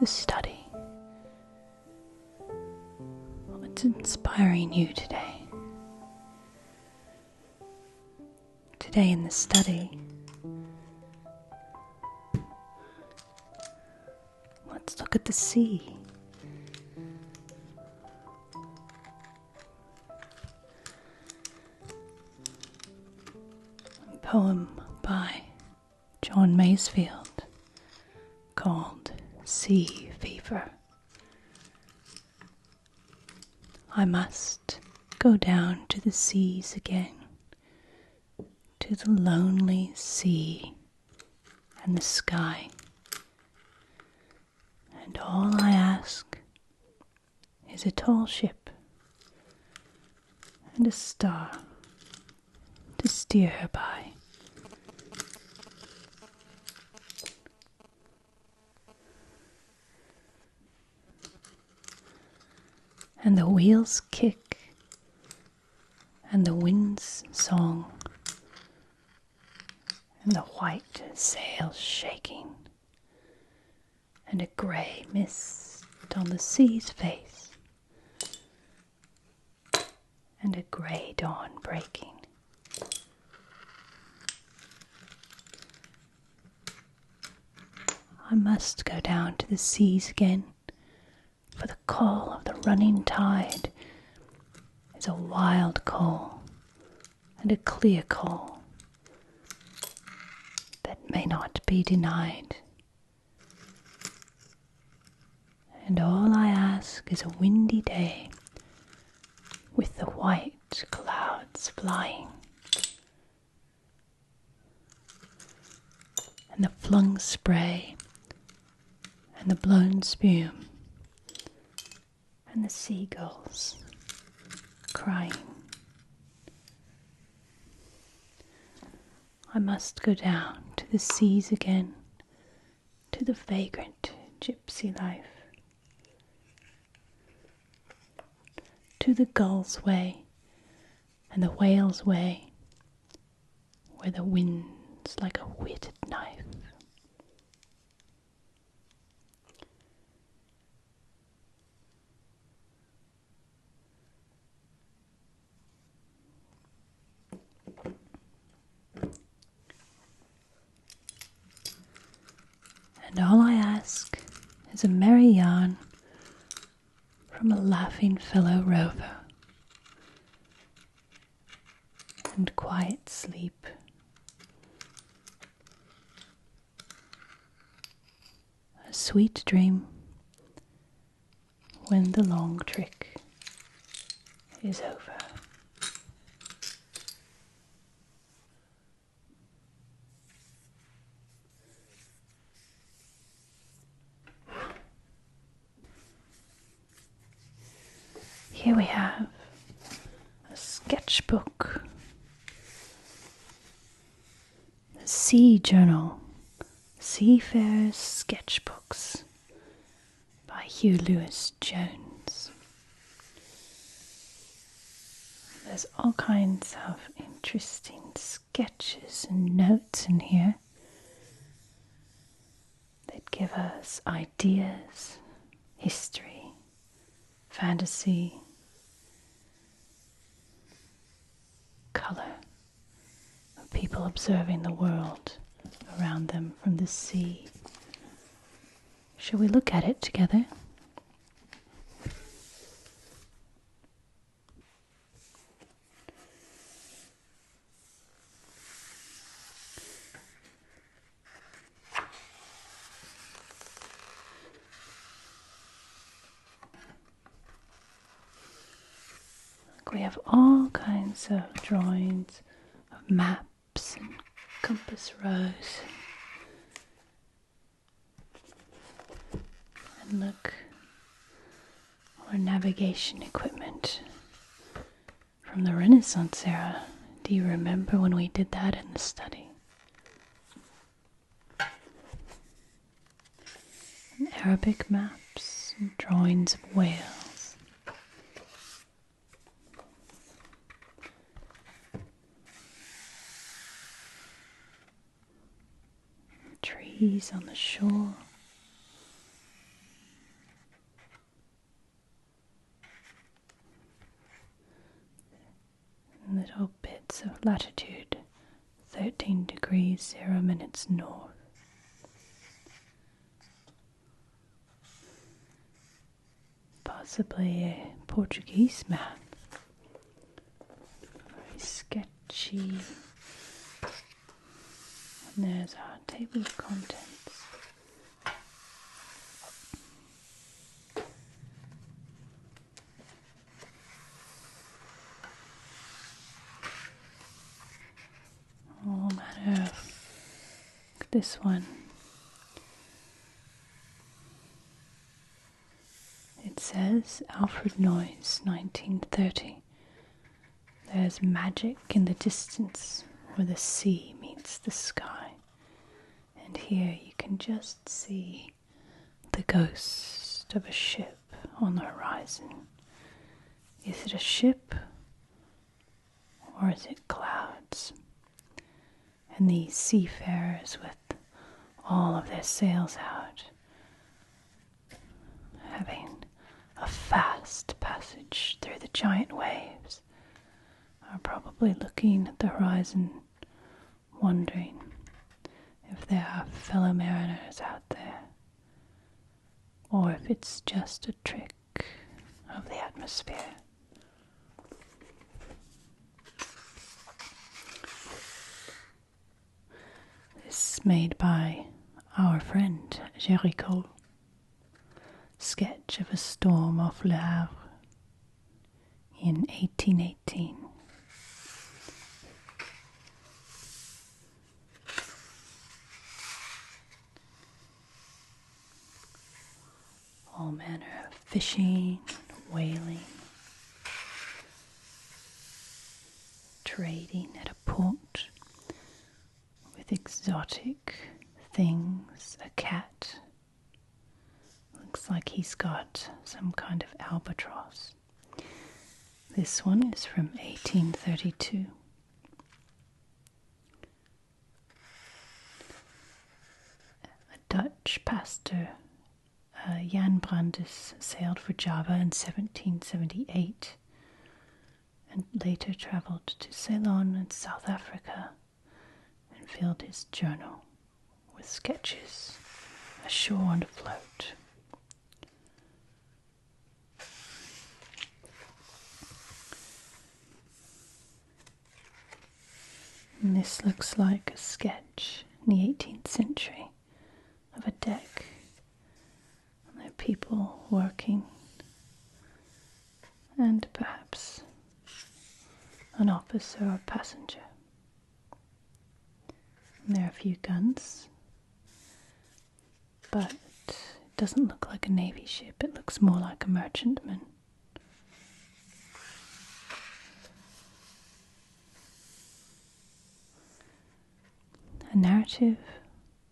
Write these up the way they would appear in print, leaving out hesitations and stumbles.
the study. What's inspiring you today? Today in the study, let's look at the sea. A poem by John Masefield called Sea Fever. I must go down to the seas again, to the lonely sea and the sky, and all I ask is a tall ship and a star to steer her by. And the wheels kick, and the wind's song, and the white sails shaking, and a grey mist on the sea's face, and a grey dawn breaking. I must go down to the seas again, for the call of the running tide is a wild call and a clear call that may not be denied. And all I ask is a windy day with the white clouds flying and the flung spray and the blown spume and the seagulls crying. I must go down to the seas again, to the vagrant gypsy life, to the gull's way and the whale's way, where the wind's like a whetted knife. And all I ask is a merry yarn from a laughing fellow rover, and quiet sleep, a sweet dream when the long trick is over. Here we have a sketchbook, the Sea Journal, Seafarers' Sketchbooks by Hugh Lewis Jones. There's all kinds of interesting sketches and notes in here that give us ideas, history, fantasy, color of people observing the world around them from the sea. Shall we look at it together? We have all kinds of drawings of maps and compass rose. And look, our navigation equipment from the Renaissance era. Do you remember when we did that in the study? And Arabic maps and drawings of whales. Trees on the shore. of latitude 13 degrees 0 minutes north. Possibly a Portuguese map. Very sketchy. And there's our table of contents. All manner of. Look at this one. It says Alfred Noyes, 1930. There's magic in the distance where the sea meets the sky. And here you can just see the ghost of a ship on the horizon. Is it a ship or is it clouds? And these seafarers with all of their sails out, having a fast passage through the giant waves, are probably looking at the horizon, wondering if there are fellow mariners out there, or if it's just a trick of the atmosphere. This made by our friend Jericho. Sketch of a storm off Le Havre in 1818. All manner of fishing, whaling, trading at a port with exotic things, a cat. Looks like he's got some kind of albatross. This one is from 1832. A Dutch pastor, Jan Brandes, sailed for Java in 1778 and later travelled to Ceylon and South Africa and filled his journal with sketches ashore and afloat. And this looks like a sketch in the 18th century of a deck. And there are people working and perhaps an officer or passenger. And there are a few guns, but it doesn't look like a navy ship, it looks more like a merchantman. A narrative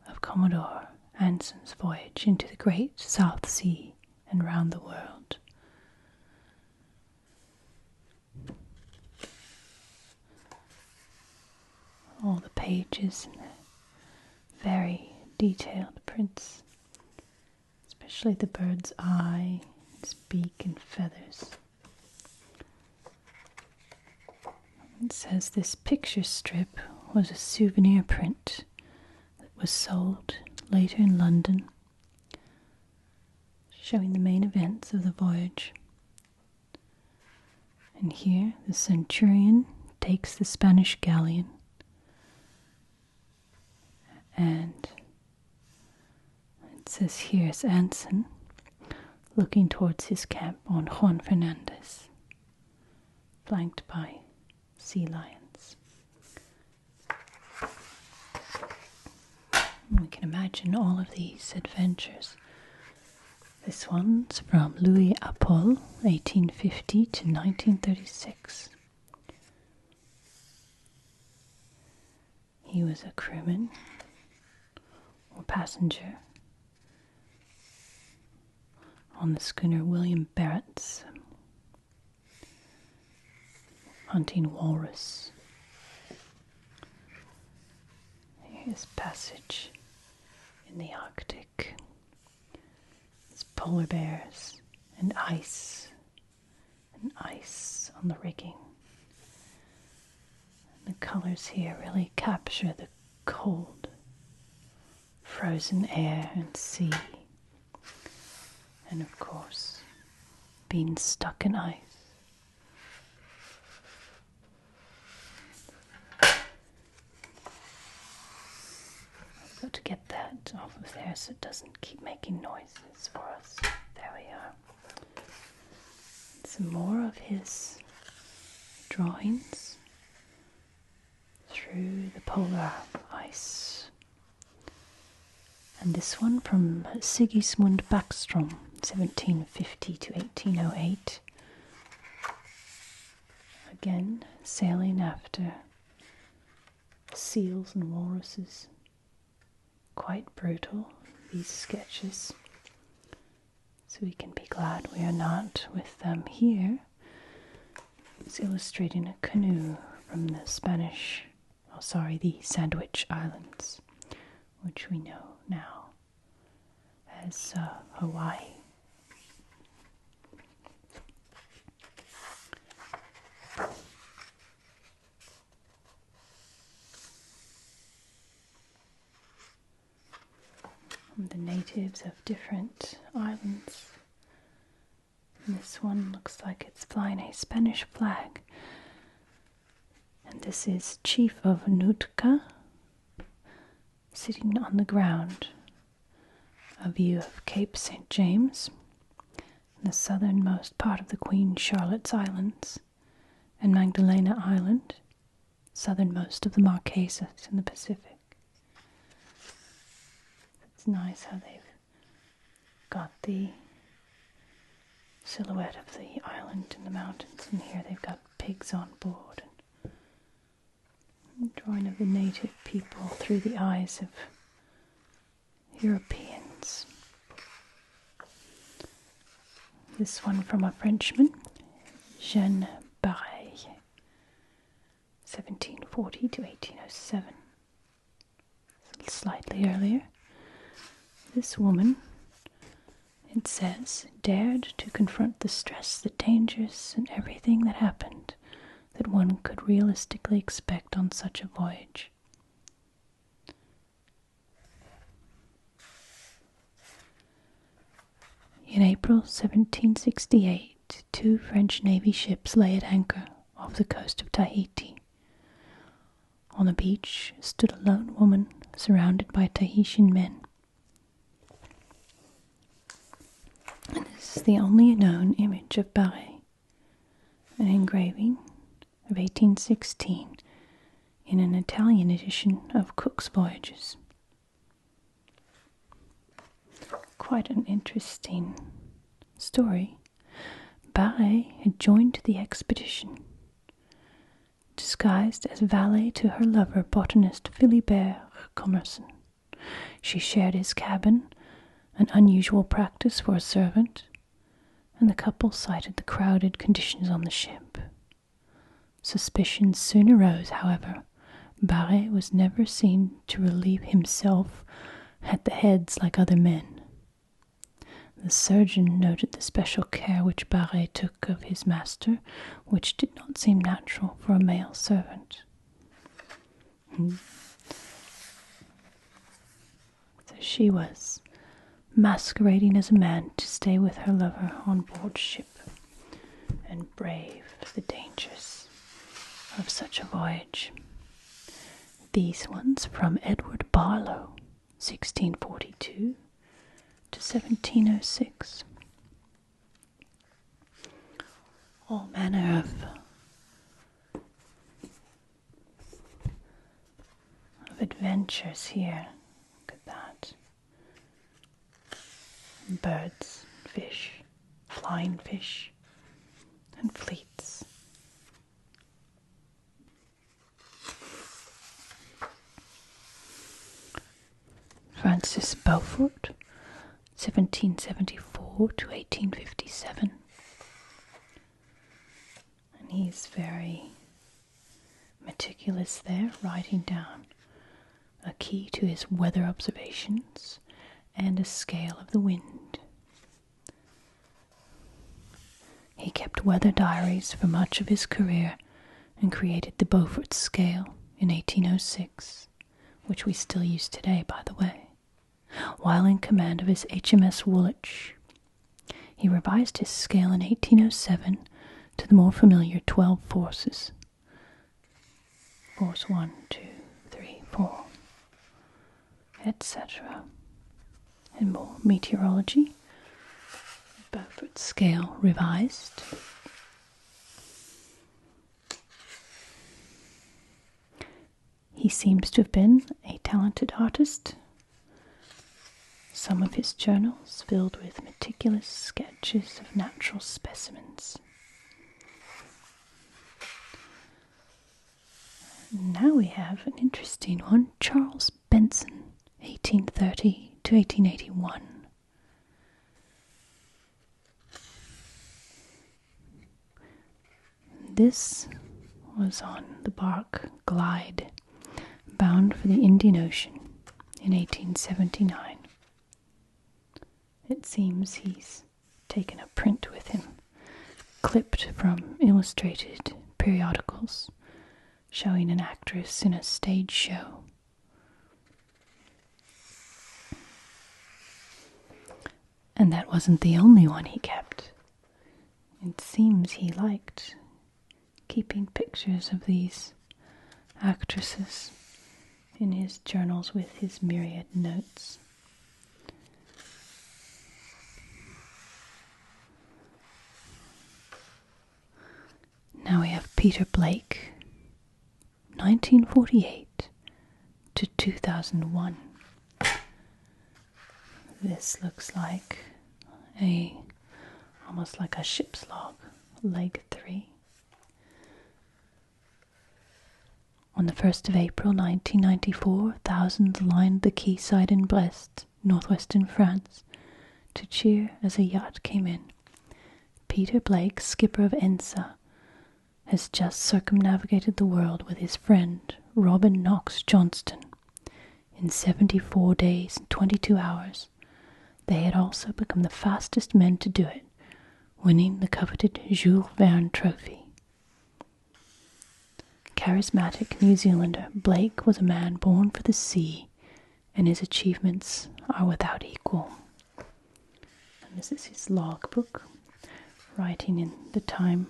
of Commodore Anson's voyage into the great South Sea and round the world. All the pages and the very detailed prints, especially the bird's eye, its beak and feathers. It says this picture strip was a souvenir print that was sold later in London, showing the main events of the voyage. And here the centurion takes the Spanish galleon, and it says here's Anson looking towards his camp on Juan Fernandez, flanked by sea lions. We can imagine all of these adventures. This one's from Louis Apol, 1850 to 1936. He was a crewman or passenger on the schooner William Barrett's, hunting walrus. Here's passage in the Arctic. It's polar bears and ice on the rigging. The colors here really capture the cold, frozen air and sea, and of course, being stuck in ice. I've got to get that off of there so it doesn't keep making noises for us. There we are. Some more of his drawings through the polar ice. And this one from Sigismund Backstrom, 1750 to 1808. Again, sailing after seals and walruses. Quite brutal, these sketches. So we can be glad we are not with them here. It's illustrating a canoe from the the Sandwich Islands, which we know now as Hawaii. The natives of different islands. And this one looks like it's flying a Spanish flag. And this is Chief of Nootka, sitting on the ground. A view of Cape St. James, the southernmost part of the Queen Charlotte's Islands, and Magdalena Island, southernmost of the Marquesas in the Pacific. It's nice how they've got the silhouette of the island in the mountains, and here they've got pigs on board, and drawing of the native people through the eyes of Europeans. This one from a Frenchman, Jean Bligh, 1740 to 1807, slightly earlier. This woman, it says, dared to confront the stress, the dangers, and everything that happened that one could realistically expect on such a voyage. In April 1768, 2 French Navy ships lay at anchor off the coast of Tahiti. On the beach stood a lone woman surrounded by Tahitian men. And this is the only known image of Bligh, an engraving of 1816 in an Italian edition of Cook's Voyages. Quite an interesting story. Bligh had joined the expedition, disguised as valet to her lover, botanist Philibert Commerson. She shared his cabin, an unusual practice for a servant, and the couple cited the crowded conditions on the ship. Suspicions soon arose, however. Bligh was never seen to relieve himself at the heads like other men. The surgeon noted the special care which Bligh took of his master, which did not seem natural for a male servant. So she was masquerading as a man to stay with her lover on board ship and brave the dangers of such a voyage. These ones from Edward Barlow, 1642 to 1706. All manner of adventures here. Look at that. Birds, fish, flying fish, and fleets. Francis Beaufort, 1774 to 1857. And he's very meticulous there, writing down a key to his weather observations and a scale of the wind. He kept weather diaries for much of his career and created the Beaufort scale in 1806, which we still use today, by the way. While in command of his HMS Woolwich, he revised his scale in 1807 to the more familiar 12 forces. Force 1, 2, 3, 4, etc. And more meteorology. Beaufort scale revised. He seems to have been a talented artist. Some of his journals filled with meticulous sketches of natural specimens. Now we have an interesting one, Charles Benson, 1830 to 1881. This was on the bark Glide, bound for the Indian Ocean in 1879. It seems he's taken a print with him, clipped from illustrated periodicals, showing an actress in a stage show. And that wasn't the only one he kept. It seems he liked keeping pictures of these actresses in his journals with his myriad notes. Now we have Peter Blake, 1948 to 2001. This looks like almost like a ship's log, leg 3. On the 1st of April 1994, thousands lined the quayside in Brest, northwestern France, to cheer as a yacht came in. Peter Blake, skipper of Ensa, has just circumnavigated the world with his friend Robin Knox Johnston in 74 days and 22 hours. They had also become the fastest men to do it, winning the coveted Jules Verne Trophy. Charismatic New Zealander, Blake was a man born for the sea, and his achievements are without equal. And this is his logbook, writing in the time.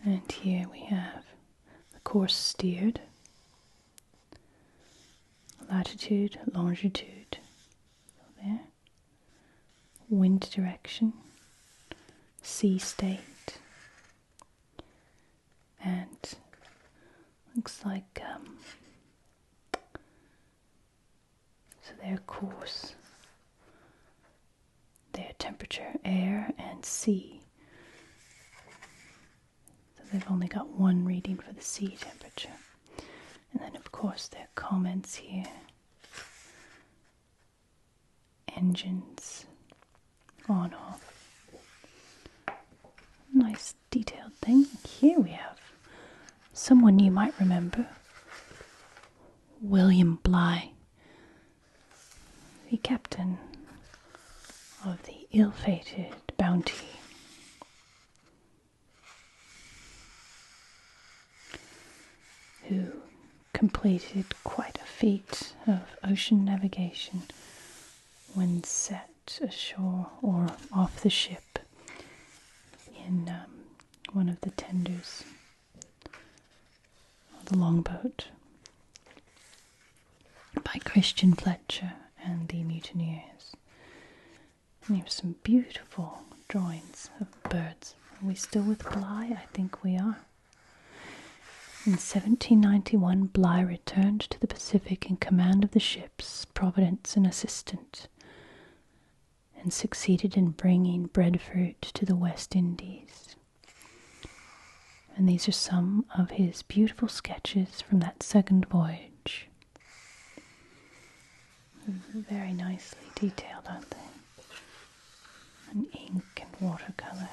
And here we have the course steered, latitude, longitude, there, wind direction, sea state, and looks like so their course, their temperature, air and sea. So they've only got one reading for the sea temperature. And then of course their comments here. Engines on off. Nice detailed thing. Here we have someone you might remember. William Bligh, the captain of the ill-fated Bounty. Who completed quite a feat of ocean navigation when set ashore or off the ship in one of the tenders of the longboat by Christian Fletcher and the mutineers. And you have some beautiful drawings of birds. Are we still with Bligh? I think we are. In 1791, Bligh returned to the Pacific in command of the ships Providence and Assistant, and succeeded in bringing breadfruit to the West Indies. And these are some of his beautiful sketches from that second voyage. Very nicely detailed, aren't they? And ink and watercolor.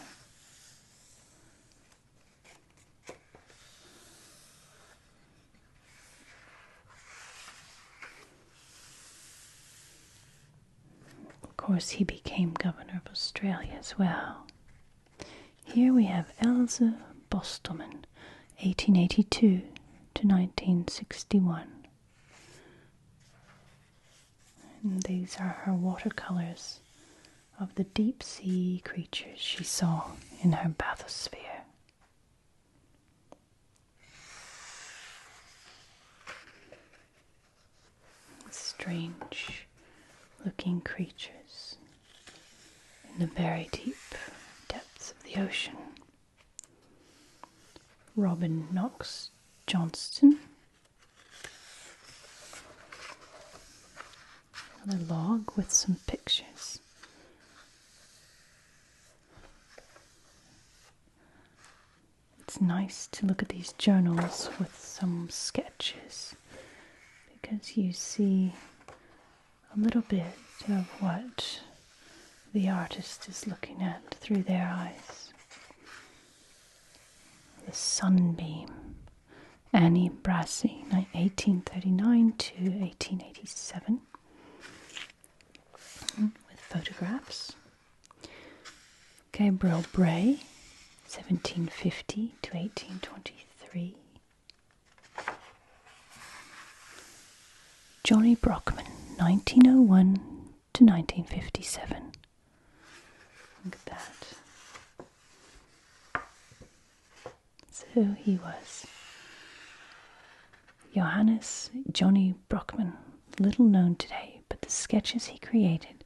Of course, he became governor of Australia as well. Here we have Elsa Bostelmann, 1882 to 1961. And these are her watercolors of the deep sea creatures she saw in her bathysphere. Strange looking creatures in the very deep depths of the ocean. Robin Knox Johnston. Another log with some pictures. It's nice to look at these journals with some sketches because you see a little bit of what the artist is looking at through their eyes. The Sunbeam, Annie Brassey, 1839 to 1887, with photographs. Gabriel Bray, 1750 to 1823. Johnny Brockman, 1901 to 1957. Look at that. So he was. Johannes Johnny Brockman, little known today, but the sketches he created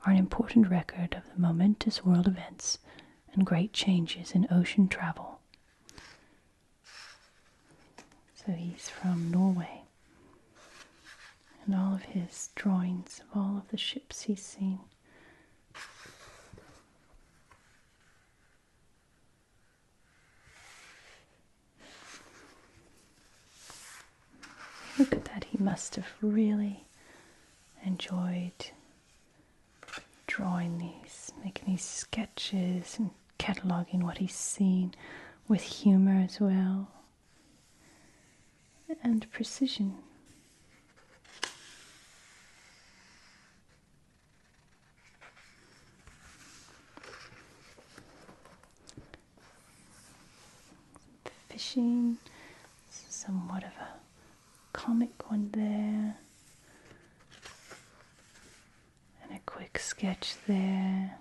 are an important record of the momentous world events and great changes in ocean travel. So he's from Norway. And all of his drawings of all of the ships he's seen. Look at that, he must have really enjoyed drawing these, making these sketches and cataloguing what he's seen with humor as well. And precision. Fishing, somewhat of a comic one there, and a quick sketch there.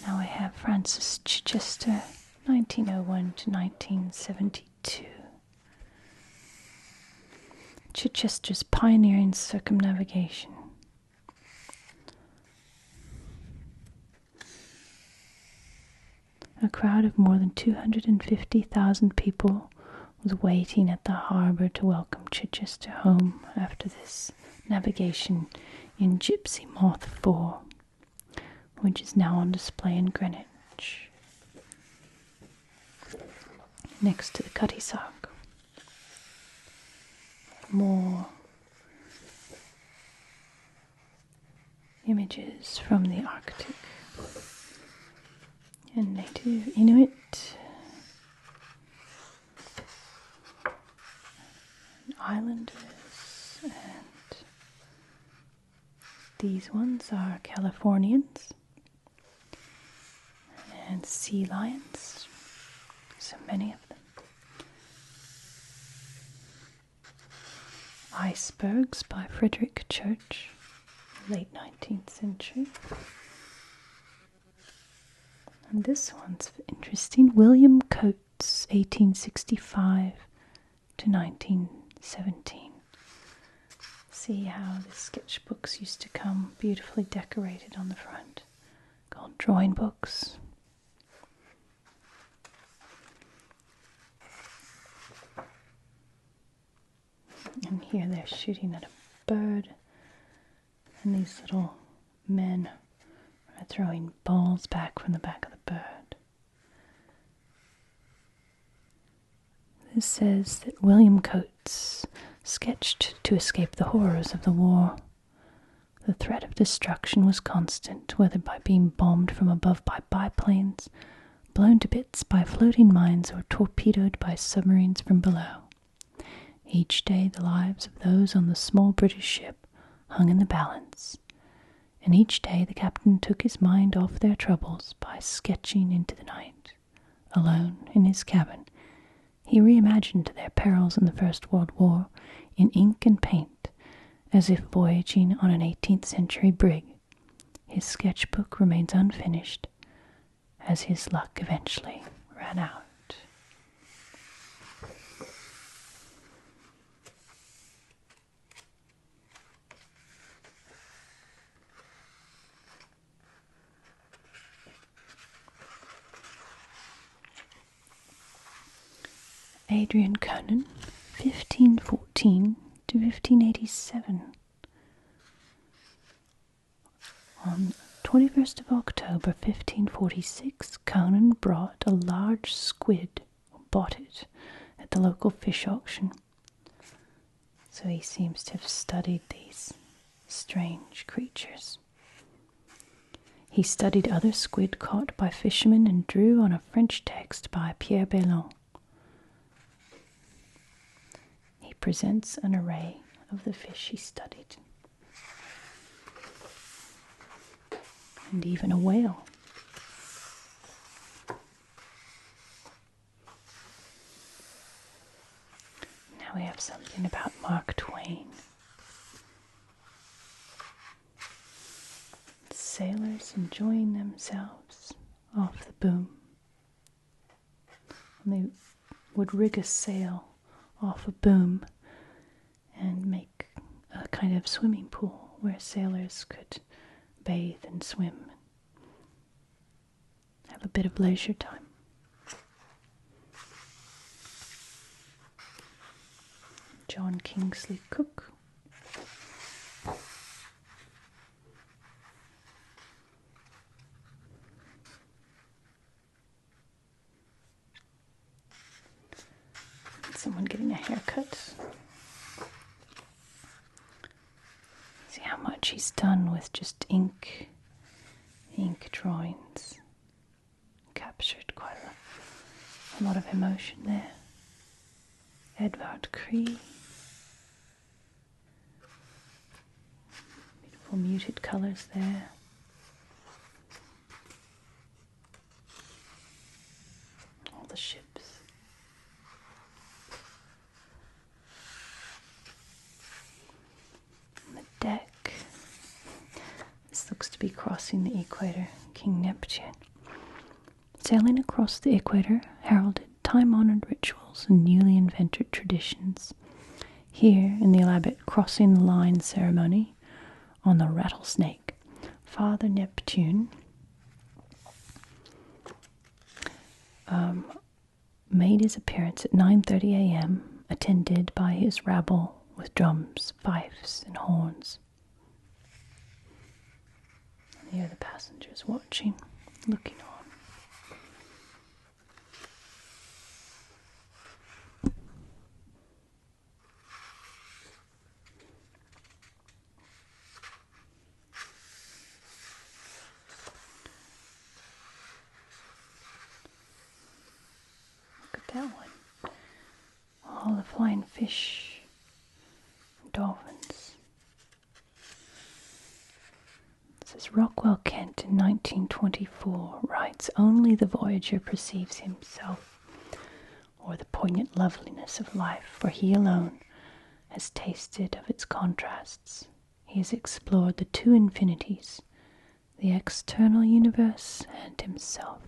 Now I have Francis Chichester, 1901 to 1972. Chichester's pioneering circumnavigation. A crowd of more than 250,000 people was waiting at the harbour to welcome Chichester home after this navigation in Gypsy Moth 4, which is now on display in Greenwich, next to the Cutty Sark. More images from the Arctic and native Inuit, and islanders, and these ones are Californians and sea lions, so many of them. Icebergs by Frederick Church, late 19th century. And this one's interesting. William Coates, 1865 to 1917. See how the sketchbooks used to come beautifully decorated on the front, called drawing books. And here they're shooting at a bird, and these little men are throwing balls back from the back of the bird. This says that William Coates sketched to escape the horrors of the war. The threat of destruction was constant, whether by being bombed from above by biplanes, blown to bits by floating mines, or torpedoed by submarines from below. Each day the lives of those on the small British ship hung in the balance. and each day the captain took his mind off their troubles by sketching into the night. Alone in his cabin, he reimagined their perils in the First World War in ink and paint, as if voyaging on an 18th century brig. His sketchbook remains unfinished, as his luck eventually ran out. Adrian Conan, 1514 to 1587. On 21st of October 1546, Conan bought a large squid, at the local fish auction. So he seems to have studied these strange creatures. He studied other squid caught by fishermen and drew on a French text by Pierre Bellon. He presents an array of the fish he studied, and even a whale. Now we have something about Mark Twain. Sailors enjoying themselves off the boom. And they would rig a sail off a boom and make a kind of swimming pool where sailors could bathe and swim, have a bit of leisure time. John Kingsley Cook. Someone getting a haircut. See how much he's done with just ink drawings. Captured quite a lot of emotion there. Edvard Cree. Beautiful muted colors there. All the ships. Deck. This looks to be crossing the equator. King Neptune. Sailing across the equator heralded time-honored rituals and newly invented traditions. Here, in the elaborate crossing the line ceremony on the Rattlesnake, Father Neptune made his appearance at 9:30 a.m., attended by his rabble with drums, fifes, and horns. And here are the passengers watching, looking on. Look at that one. All the flying fish. Dolphins. It says Rockwell Kent in 1924 writes, "Only the Voyager perceives himself or the poignant loveliness of life, for he alone has tasted of its contrasts. He has explored the two infinities, the external universe and himself."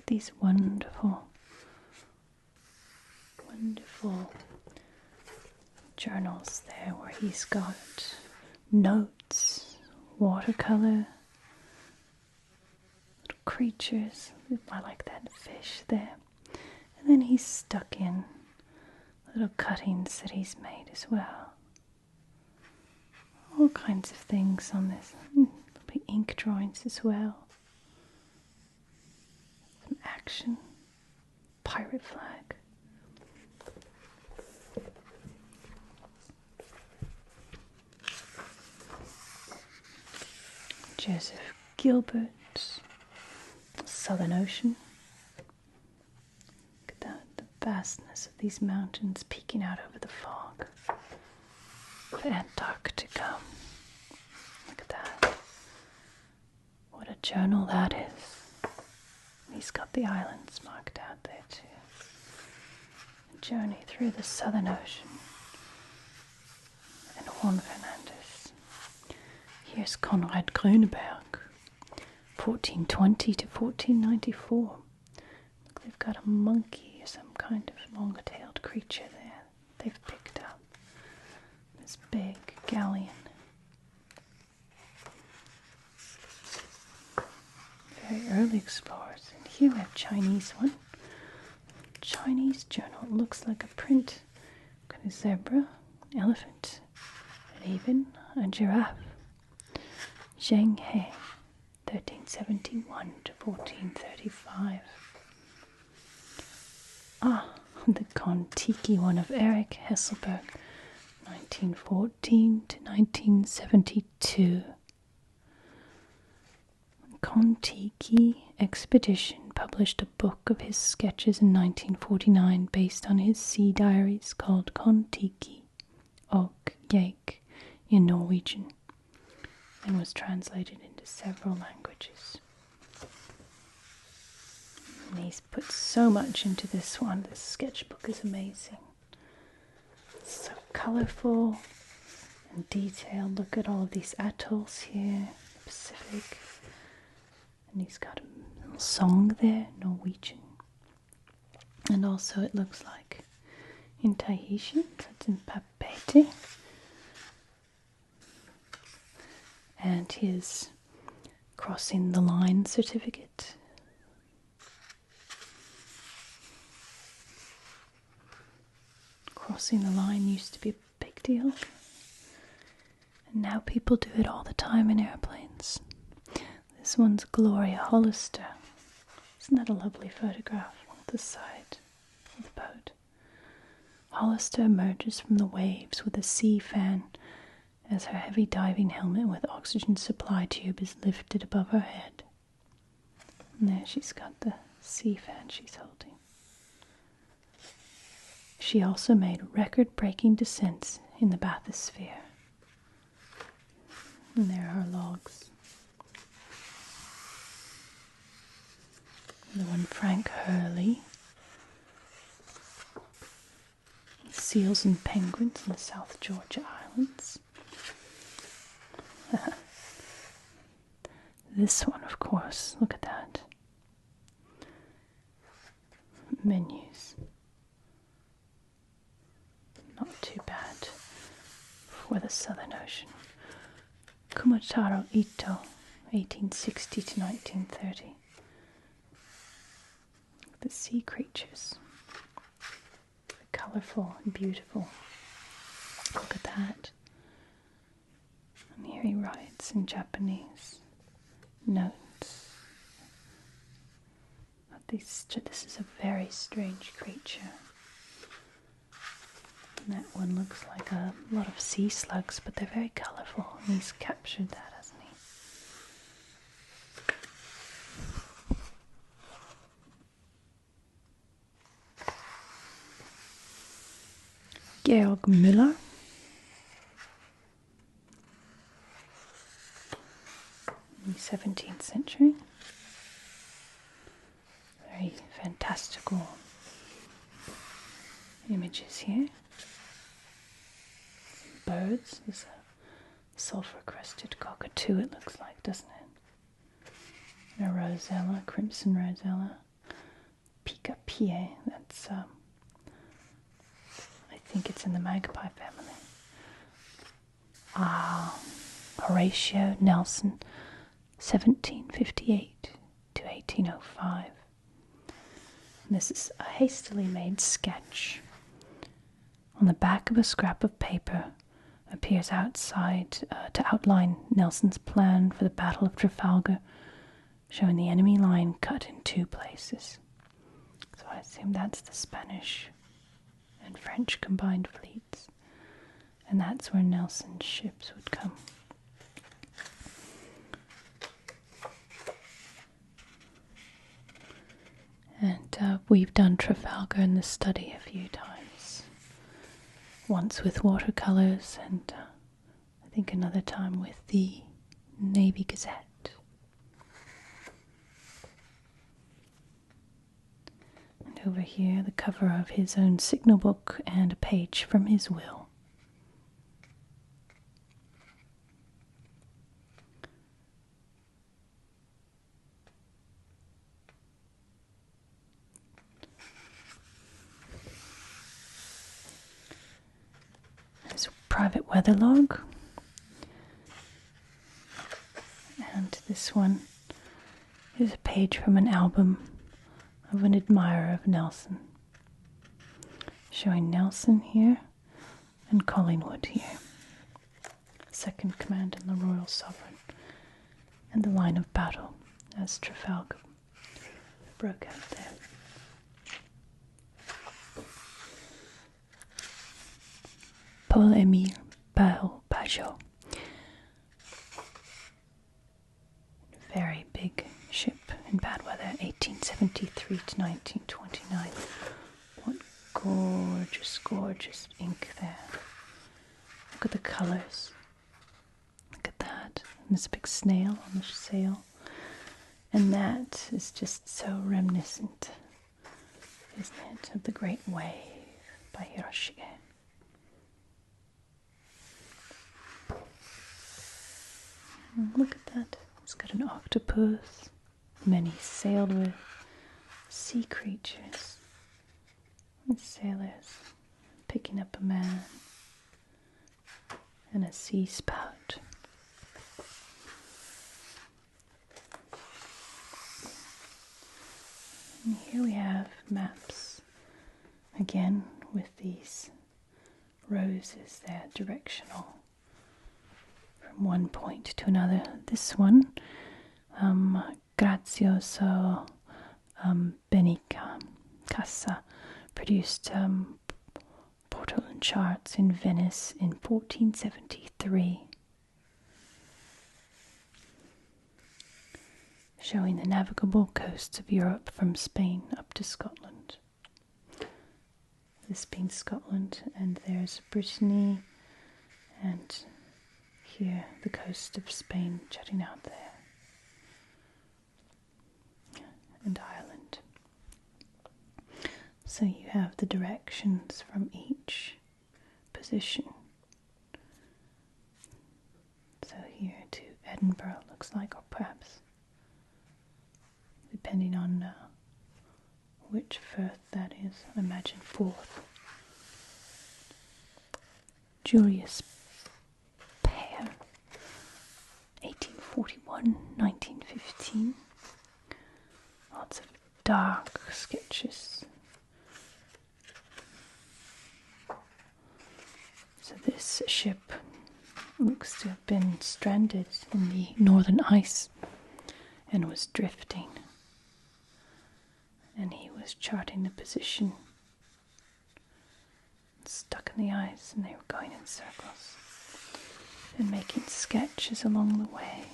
These wonderful journals there where he's got notes, watercolor, little creatures. I like that fish there. And then he's stuck in little cuttings that he's made as well. All kinds of things on this. There'll be ink drawings as well. Some action. Pirate flag. Joseph Gilbert. Southern Ocean. Look at that, the vastness of these mountains peeking out over the fog of Antarctica. Look at that. What a journal that is. He's got the islands marked out there too. A journey through the Southern Ocean. And Juan Fernandez. Here's Conrad Grüneberg, 1420 to 1494. Look, they've got a monkey or some kind of longer-tailed creature there they've picked up. This big galleon. Very early explorers. And here we have Chinese one. Chinese journal. It looks like a print. Got a zebra, elephant, and even a giraffe. Zheng He, 1371 to 1435. The Kon-Tiki one of Eric Hesselberg, 1914 to 1972. Kon-Tiki Expedition published a book of his sketches in 1949 based on his sea diaries called Kon-Tiki og Jeg in Norwegian, and was translated into several languages. And he's put so much into this one. This sketchbook is amazing. It's so colourful and detailed. Look at all of these atolls here, Pacific. And he's got a little song there, Norwegian. And also it looks like in Tahitian, that's in Papeete. And his crossing the line certificate. Crossing the line used to be a big deal. And now people do it all the time in airplanes. This one's Gloria Hollister. Isn't that a lovely photograph on the side of the boat? Hollister emerges from the waves with a sea fan as her heavy diving helmet with oxygen supply tube is lifted above her head. And there she's got the sea fan she's holding. She also made record-breaking descents in the bathysphere. And there are her logs. The one Frank Hurley. Seals and penguins in the South Georgia Islands. This one, of course, look at that. Menus. Not too bad for the Southern Ocean. Kumataro Ito, 1860 to 1930. The sea creatures. They're colourful and beautiful. Look at that. And here he writes in Japanese notes. This is a very strange creature. And that one looks like a lot of sea slugs, but they're very colourful. And he's captured that, hasn't he? Georg Müller. In the 17th century. Very fantastical images here. Some birds. There's a sulphur-crested cockatoo, it looks like, doesn't it? And a rosella, crimson rosella. Pica pie, that's I think it's in the magpie family. Horatio Nelson, 1758 to 1805. And this is a hastily made sketch. On the back of a scrap of paper appears outside to outline Nelson's plan for the Battle of Trafalgar, showing the enemy line cut in two places. So I assume that's the Spanish and French combined fleets. And that's where Nelson's ships would come. And we've done Trafalgar in the study a few times. Once with watercolors and I think another time with the Navy Gazette. And over here, the cover of his own signal book and a page from his will. There's a private weather log. And this one is a page from an album of an admirer of Nelson, showing Nelson here and Collingwood here, second command in the Royal Sovereign, and the line of battle as Trafalgar broke out there. Paul-Émile Pajot. Very big ship in bad weather, 1873 to 1929. What gorgeous, gorgeous ink there. Look at the colours. Look at that. And there's a big snail on the sail. And that is just so reminiscent, isn't it, of the Great Wave by Hiroshige. Look at that. It's got an octopus, many sailed with, sea creatures, and sailors picking up a man, and a sea spout. And here we have maps, again with these roses there, directional. From one point to another. This one, Grazioso Benica Casa, produced portal and charts in Venice in 1473, showing the navigable coasts of Europe from Spain up to Scotland. This being Scotland, and there's Brittany, and here the coast of Spain jutting out there, and Ireland. So you have the directions from each position. So here to Edinburgh looks like, or perhaps, depending on which Firth that is, I imagine Forth. Julius 1841, 1915. Lots of dark sketches. So this ship looks to have been stranded in the northern ice and was drifting. And he was charting the position. Stuck in the ice, and they were going in circles and making sketches along the way.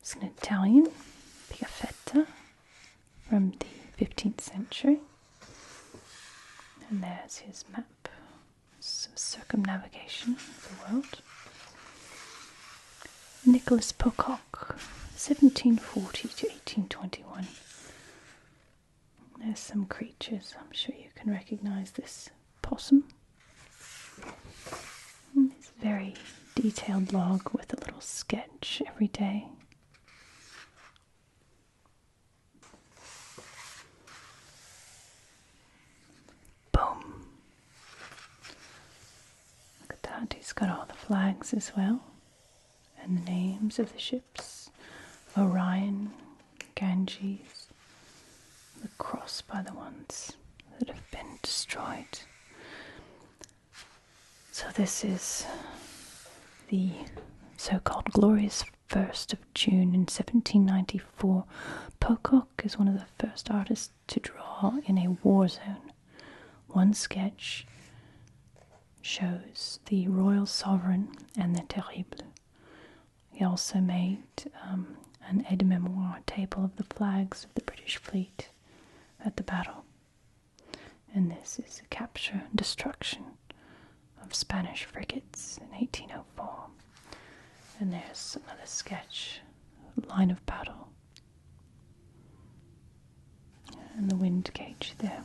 It's an Italian Pigafetta from the 15th century. And there's his map, some circumnavigation of the world. Nicholas Pocock, 1740 to 1821. There's some creatures. I'm sure you can recognize this possum. It's a very detailed log with a little sketch every day. Boom. Look at that. He's got all the flags as well. And the names of the ships. Orion, Ganges. The cross by the ones that have been destroyed. So this is the so-called glorious 1st of June in 1794. Pocock is one of the first artists to draw in a war zone. One sketch shows the Royal Sovereign and the Terrible. He also made an aide-memoire table of the flags of the British fleet at the battle. And this is a capture and destruction of Spanish frigates in 1804. And there's another sketch, line of battle, and the wind gauge there.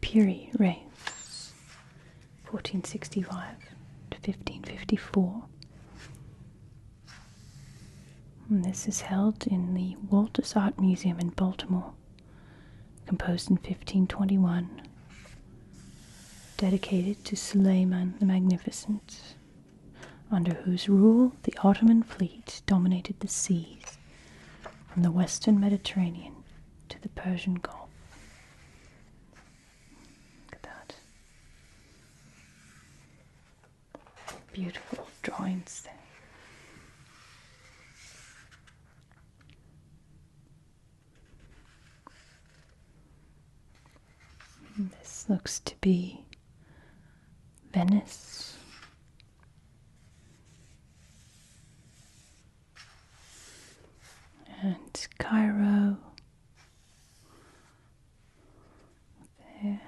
Peary reigns 1465 to 1554. And this is held in the Walters Art Museum in Baltimore, composed in 1521, dedicated to Suleiman the Magnificent, under whose rule the Ottoman fleet dominated the seas from the western Mediterranean to the Persian Gulf. Look at that. Beautiful drawings there. This looks to be Venice. And Cairo. There.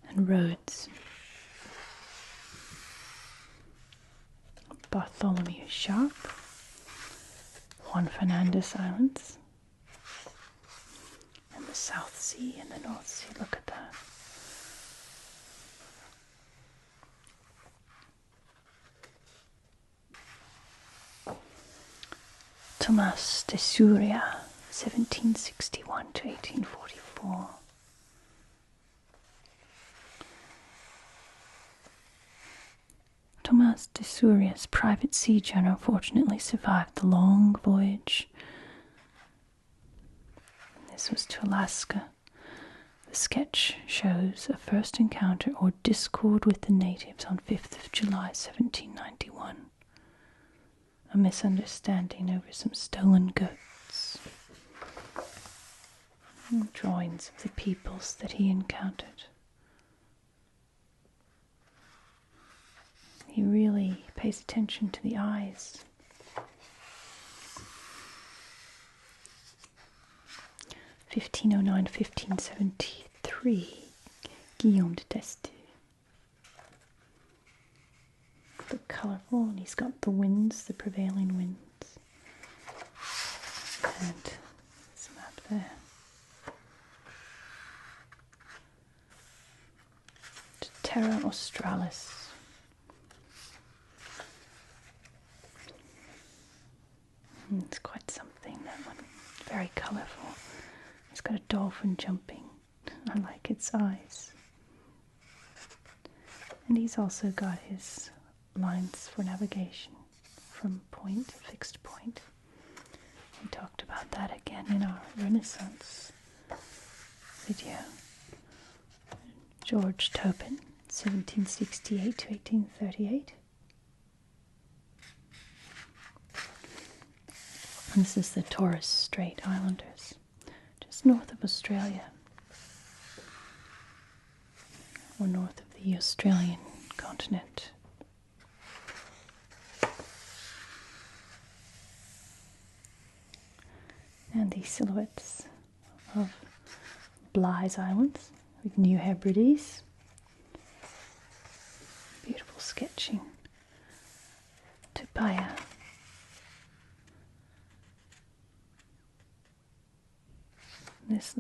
And Rhodes. Bartholomew Sharp. Juan Fernandez Islands. And the South Sea and the North Sea. Look at that. Tomás de Súria, 1761 to 1844. Tomás de Súria's private sea journal fortunately survived the long voyage. This was to Alaska. The sketch shows a first encounter or discord with the natives on 5th of July 1791. A misunderstanding over some stolen goats. And drawings of the peoples that he encountered. He really pays attention to the eyes. (1509–1573), Guillaume de Testu. Look colourful, and he's got the winds, the prevailing winds. And this map there. Terra Australis. It's quite something, that one. Very colourful. It's got a dolphin jumping. I like its eyes. And he's also got his lines for navigation from point, fixed point. We talked about that again in our Renaissance video. George Topin, 1768 to 1838. And this is the Torres Strait Islanders, just north of Australia, or north of the Australian continent. And the silhouettes of Bligh's Islands with New Hebrides. Beautiful sketching. Tupaya. This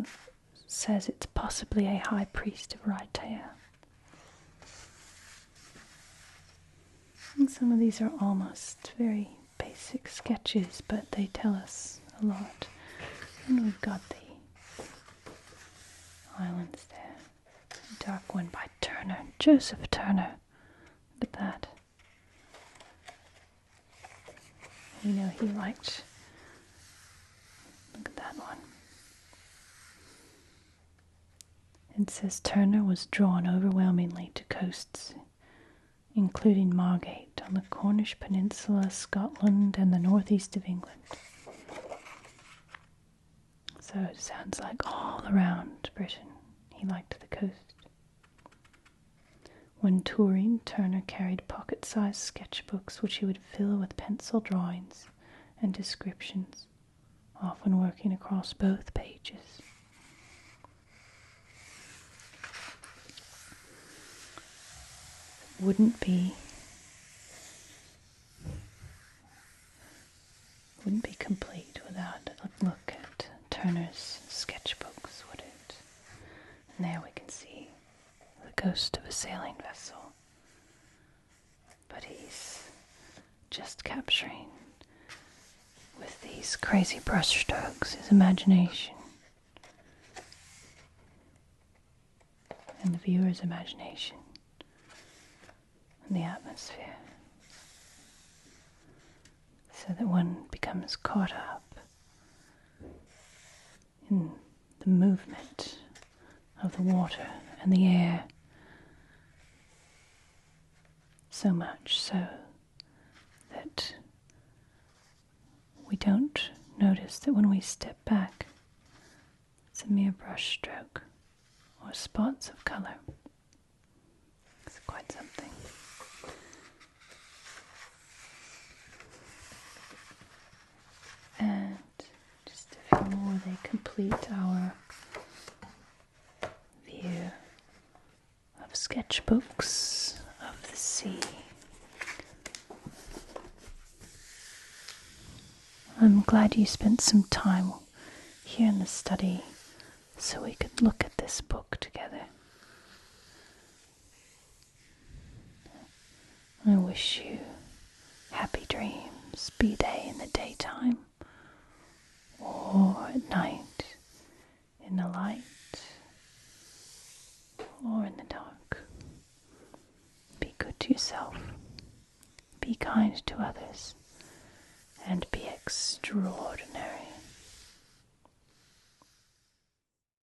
says it's possibly a high priest of Raitea. And some of these are almost very basic sketches, but they tell us a lot. And we've got the islands there. A dark one by Turner, Joseph Turner. Look at that. You know he liked. Look at that one. It says Turner was drawn overwhelmingly to coasts, including Margate on the Cornish Peninsula, Scotland, and the northeast of England. So it sounds like all around Britain he liked the coast. When touring, Turner carried pocket-sized sketchbooks which he would fill with pencil drawings and descriptions, often working across both pages. Wouldn't be complete without a look at Turner's sketchbooks, would it? And there we can see the ghost of a sailing vessel. But he's just capturing, with these crazy brushstrokes, his imagination. And the viewer's imagination. And the atmosphere. So that one becomes caught up in the movement of the water and the air, so much so that we don't notice that when we step back, it's a mere brush stroke or spots of color. It's quite something. And just a few more, they complete our view of sketchbooks of the sea. I'm glad you spent some time here in the study so we could look at this book together. I wish you happy dreams, be they in the daytime or at night, in the light or in the dark. Be good to yourself, be kind to others, and be extraordinarily